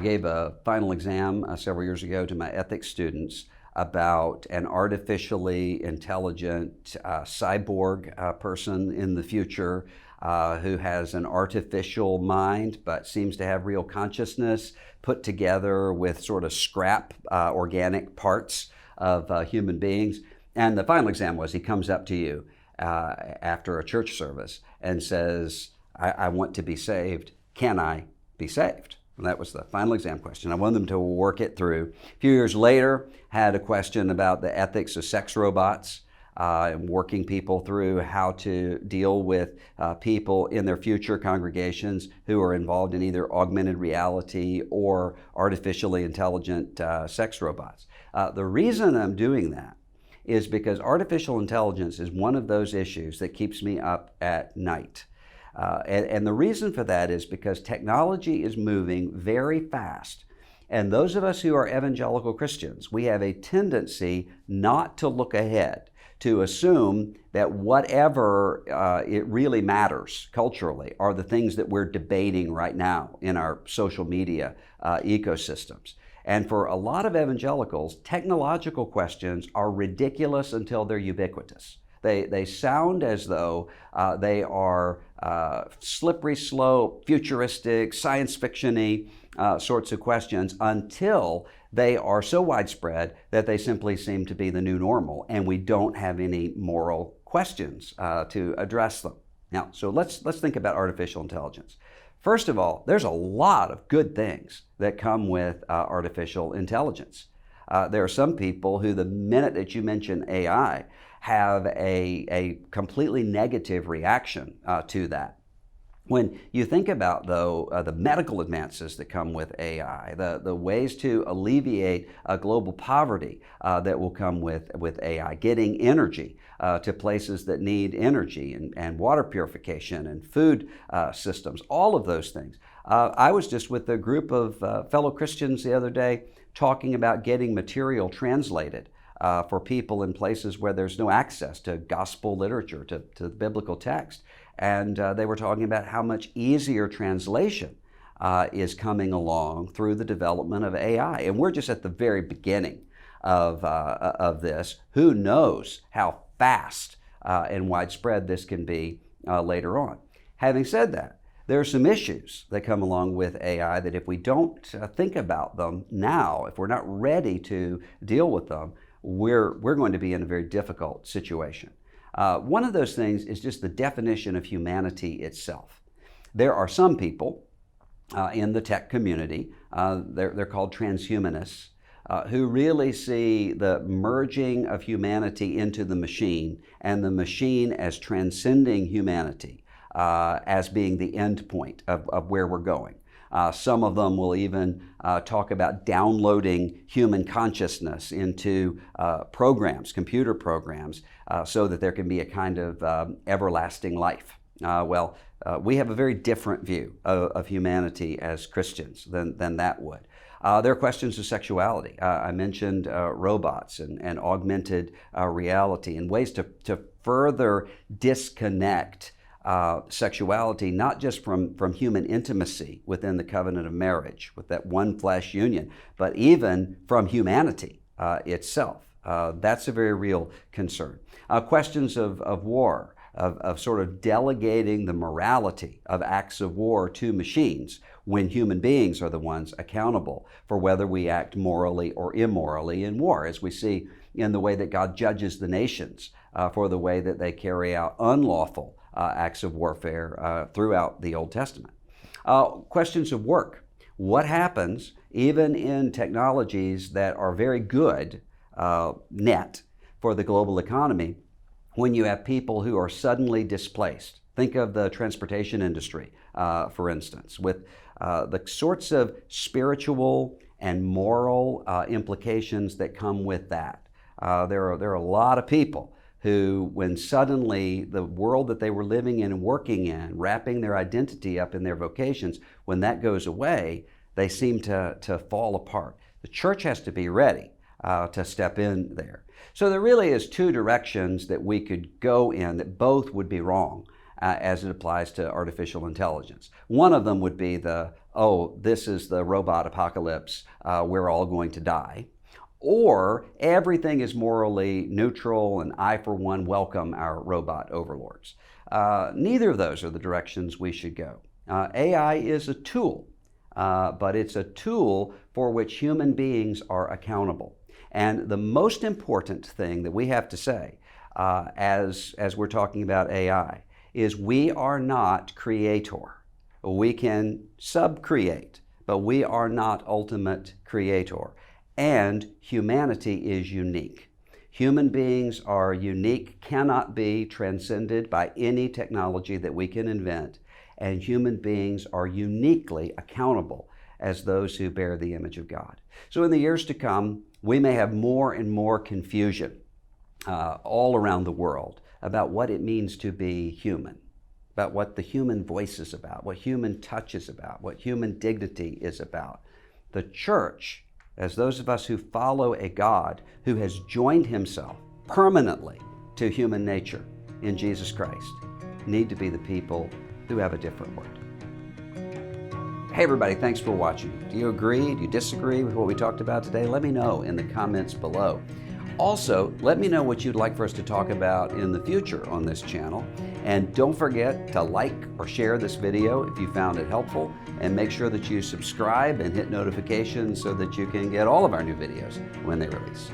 I gave a final exam several years ago to my ethics students about an artificially intelligent cyborg person in the future who has an artificial mind but seems to have real consciousness put together with sort of scrap organic parts of human beings. And the final exam was he comes up to you after a church service and says, I want to be saved. Can I be saved? And that was the final exam question. I wanted them to work it through. A few years later, had a question about the ethics of sex robots and working people through how to deal with people in their future congregations who are involved in either augmented reality or artificially intelligent sex robots. The reason I'm doing that is because artificial intelligence is one of those issues that keeps me up at night. And the reason for that is because technology is moving very fast. And those of us who are evangelical Christians, we have a tendency not to look ahead, to assume that whatever it really matters culturally are the things that we're debating right now in our social media ecosystems. And for a lot of evangelicals, technological questions are ridiculous until they're ubiquitous. They sound as though they are slippery slope, futuristic, science fiction-y sorts of questions until they are so widespread that they simply seem to be the new normal, and we don't have any moral questions to address them. Now, so let's think about artificial intelligence. First of all, there's a lot of good things that come with artificial intelligence. There are some people who, the minute that you mention AI, have a completely negative reaction to that. When you think about, though, the medical advances that come with AI, the ways to alleviate global poverty that will come with AI, getting energy to places that need energy, and water purification and food systems, all of those things. I was just with a group of fellow Christians the other day talking about getting material translated for people in places where there's no access to gospel literature, to the biblical text. And they were talking about how much easier translation is coming along through the development of AI. And we're just at the very beginning of this. Who knows how fast and widespread this can be later on. Having said that, there are some issues that come along with AI that if we don't think about them now, if we're not ready to deal with them, we're going to be in a very difficult situation. One of those things is just the definition of humanity itself. There are some people in the tech community, they're called transhumanists, who really see the merging of humanity into the machine and the machine as transcending humanity, as being the end point of where we're going. Some of them will even talk about downloading human consciousness into programs, computer programs, so that there can be a kind of everlasting life. We have a very different view of humanity as Christians than that would. There are questions of sexuality. I mentioned robots and augmented reality and ways to further disconnect sexuality, not just from human intimacy within the covenant of marriage, with that one flesh union, but even from humanity itself. That's a very real concern. Questions of war, of sort of delegating the morality of acts of war to machines when human beings are the ones accountable for whether we act morally or immorally in war, as we see in the way that God judges the nations for the way that they carry out unlawful acts of warfare throughout the Old Testament. Questions of work. What happens even in technologies that are very good net for the global economy when you have people who are suddenly displaced? Think of the transportation industry, for instance, with the sorts of spiritual and moral implications that come with that. There are a lot of people who, when suddenly the world that they were living in and working in, wrapping their identity up in their vocations, when that goes away, they seem to fall apart. The church has to be ready to step in there. So there really is two directions that we could go in that both would be wrong. as it applies to artificial intelligence. One of them would be this is the robot apocalypse, we're all going to die. Or everything is morally neutral and I, for one, welcome our robot overlords. Neither of those are the directions we should go. AI is a tool, but it's a tool for which human beings are accountable. And the most important thing that we have to say as we're talking about AI is we are not creator. We can sub-create, but we are not ultimate creator. And humanity is unique. Human beings are unique, cannot be transcended by any technology that we can invent, and human beings are uniquely accountable as those who bear the image of God. So in the years to come, we may have more and more confusion all around the world about what it means to be human, about what the human voice is about, what human touch is about, what human dignity is about. The church, as those of us who follow a God who has joined himself permanently to human nature in Jesus Christ, need to be the people who have a different word. Hey everybody, thanks for watching. Do you agree? Do you disagree with what we talked about today? Let me know in the comments below. Also, let me know what you'd like for us to talk about in the future on this channel. And don't forget to like or share this video if you found it helpful, and make sure that you subscribe and hit notifications so that you can get all of our new videos when they release.